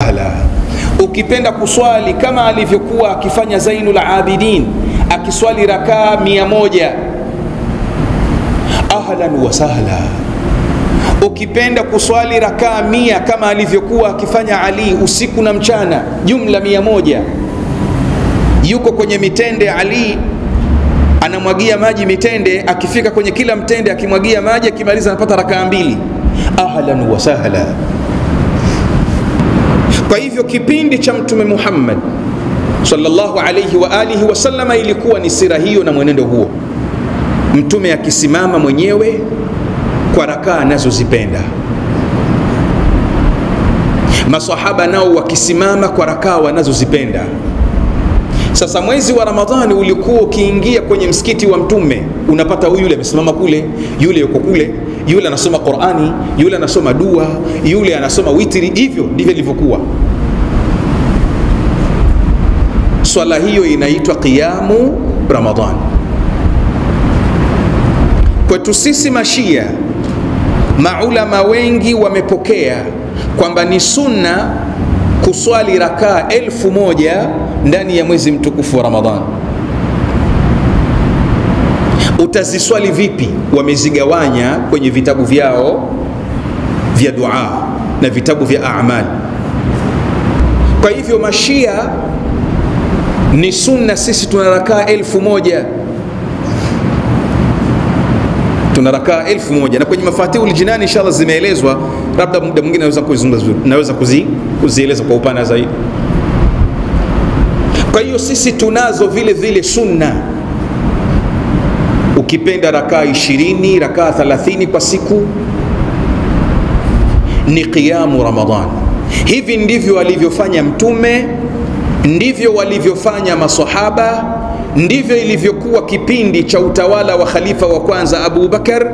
sahla. Ukipenda kuswali kama alivyokuwa akifanya Zainul Abidin, akiswali rakaa 100, ahlan wa sahla. Ukipenda kuswali rakaa 100 kama alivyokuwa akifanya Ali usiku na mchana, jumla 100, yuko kwenye mitende Ali anamwagia maji mitende, akifika kwenye kila mtende akimwagia maji, akimaliza anapata rakaa 2, ahlan wa sahla. Kwa hivyo kipindi cha Mtume Muhammad sallallahu alayhi wa alihi wasallama ilikuwa ni sira hiyo na mwenendo huo, Mtume akisimama mwenyewe kwa rakaa anazozipenda, masahaba nao wakisimama kwa rakaa wanazozipenda. Sasa mwezi wa Ramadhani ulikuwa ukiingia kwenye msikiti wa Mtume, unapata huyu yule amesimama kule, yule yuko kule, yule anasoma Qur'ani, yule anasoma dua, yule anasoma witri. Hivyo ndivyo ilivyokuwa. Swala hiyo inaitwa qiyamu Ramadhan. Kwetu sisi Mashia, maulama wengi wamepokea kwamba ni sunna kuswali rakaa 1000 ndani ya mwezi mtukufu wa Ramadhan. Utaziswali vipi? Wamezigawanya kwenye vitabu vyao vya dua na vitabu vya a'mal. Kwa hivyo Mashia ni sunna, sisi tuna rakaa 1000, tuna rakaa 1000, na kwenye Mafatihul Jinani inshallah zimeelezwa, labda muda mwingine naweza kuzungumza vizuri, naweza kuzieleza kwa upana zaidi. Kwa hiyo sisi tunazo vile vile sunna, ukipenda rakaa 20, rakaa 30 kwa siku, ni qiyamu Ramadhan. Hivi ndivyo alivyofanya Mtume, ndivyo walivyofanya masahaba, ndivyo ilivyokuwa kipindi cha utawala wa khalifa wa kwanza Abu Bakar,